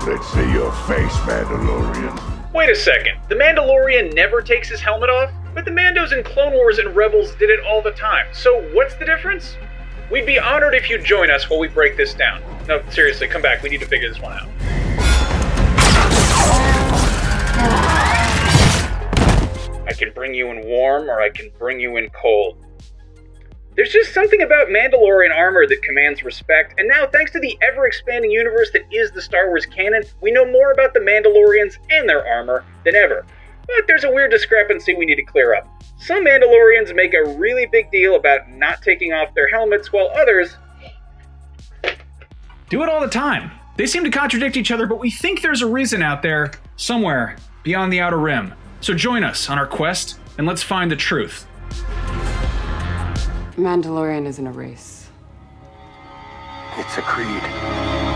Let's see your face, Mandalorian. Wait a second, the Mandalorian never takes his helmet off? But the Mandos in Clone Wars and Rebels did it all the time, so what's the difference? We'd be honored if you'd join us while we break this down. No, seriously, come back, we need to figure this one out. I can bring you in warm, or I can bring you in cold. There's just something about Mandalorian armor that commands respect, and now thanks to the ever-expanding universe that is the Star Wars canon, we know more about the Mandalorians and their armor than ever. But there's a weird discrepancy we need to clear up. Some Mandalorians make a really big deal about not taking off their helmets, while others do it all the time. They seem to contradict each other, but we think there's a reason out there, somewhere, beyond the Outer Rim. So join us on our quest, and let's find the truth. Mandalorian isn't a race. It's a creed.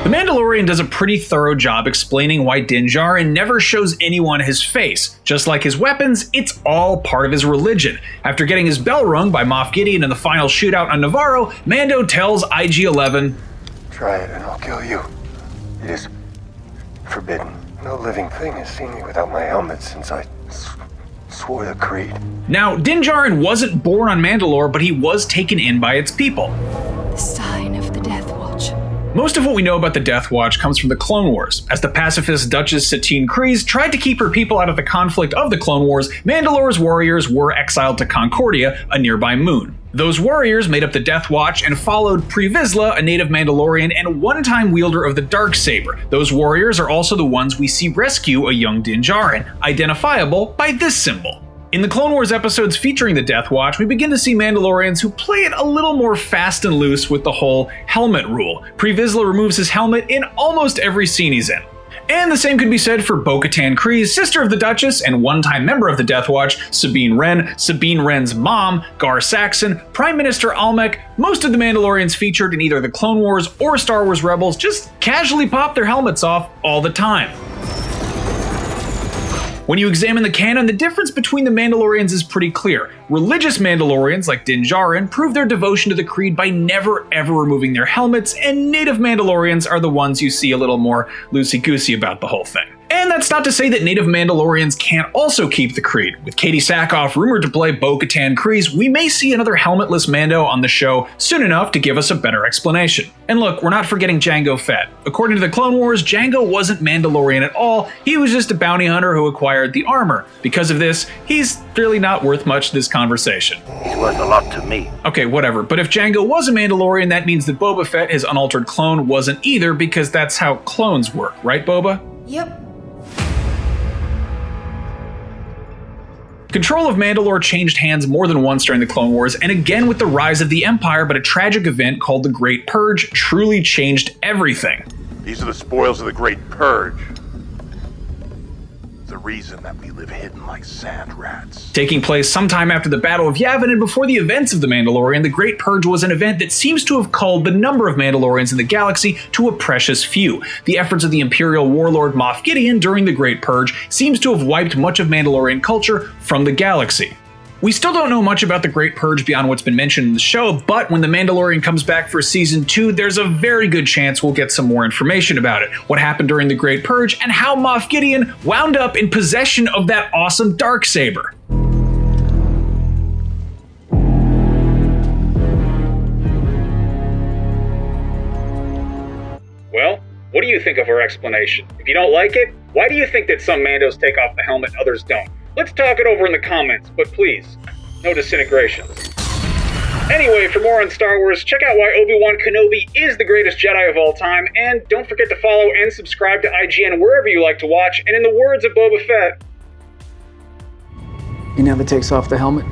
The Mandalorian does a pretty thorough job explaining why Din Djarin never shows anyone his face. Just like his weapons, it's all part of his religion. After getting his bell rung by Moff Gideon in the final shootout on Navarro, Mando tells IG-11, "Try it and I'll kill you. It is forbidden. No living thing has seen me without my helmet since I swore the creed." Now, Din Djarin wasn't born on Mandalore, but he was taken in by its people. The sign of the Death Watch. Most of what we know about the Death Watch comes from the Clone Wars. As the pacifist Duchess Satine Kryze tried to keep her people out of the conflict of the Clone Wars, Mandalore's warriors were exiled to Concordia, a nearby moon. Those warriors made up the Death Watch and followed Pre Vizsla, a native Mandalorian and one-time wielder of the Darksaber. Those warriors are also the ones we see rescue a young Din Djarin, identifiable by this symbol. In the Clone Wars episodes featuring the Death Watch, we begin to see Mandalorians who play it a little more fast and loose with the whole helmet rule. Pre Vizsla removes his helmet in almost every scene he's in. And the same could be said for Bo-Katan Kryze, sister of the Duchess and one-time member of the Death Watch, Sabine Wren, Sabine Wren's mom, Gar Saxon, Prime Minister Almec. Most of the Mandalorians featured in either the Clone Wars or Star Wars Rebels just casually pop their helmets off all the time. When you examine the canon, the difference between the Mandalorians is pretty clear. Religious Mandalorians, like Din Djarin, prove their devotion to the Creed by never ever removing their helmets, and native Mandalorians are the ones you see a little more loosey-goosey about the whole thing. And that's not to say that native Mandalorians can't also keep the Creed. With Katie Sackhoff rumored to play Bo-Katan Kryze, we may see another helmetless Mando on the show soon enough to give us a better explanation. And look, we're not forgetting Jango Fett. According to the Clone Wars, Jango wasn't Mandalorian at all, he was just a bounty hunter who acquired the armor. Because of this, he's really not worth much this conversation. He's worth a lot to me. Okay, whatever, but if Jango was a Mandalorian, that means that Boba Fett, his unaltered clone, wasn't either, because that's how clones work, right, Boba? Yep. Control of Mandalore changed hands more than once during the Clone Wars, and again with the rise of the Empire, but a tragic event called the Great Purge truly changed everything. These are the spoils of the Great Purge. The reason that we live hidden like sand rats. Taking place sometime after the Battle of Yavin and before the events of The Mandalorian, the Great Purge was an event that seems to have culled the number of Mandalorians in the galaxy to a precious few. The efforts of the Imperial warlord Moff Gideon during the Great Purge seems to have wiped much of Mandalorian culture from the galaxy. We still don't know much about the Great Purge beyond what's been mentioned in the show, but when The Mandalorian comes back for Season 2, there's a very good chance we'll get some more information about it, what happened during the Great Purge, and how Moff Gideon wound up in possession of that awesome Darksaber. Well, what do you think of our explanation? If you don't like it, why do you think that some Mandos take off the helmet and others don't? Let's talk it over in the comments, but please, no disintegrations. Anyway, for more on Star Wars, check out why Obi-Wan Kenobi is the greatest Jedi of all time, and don't forget to follow and subscribe to IGN wherever you like to watch, and in the words of Boba Fett, he never takes off the helmet.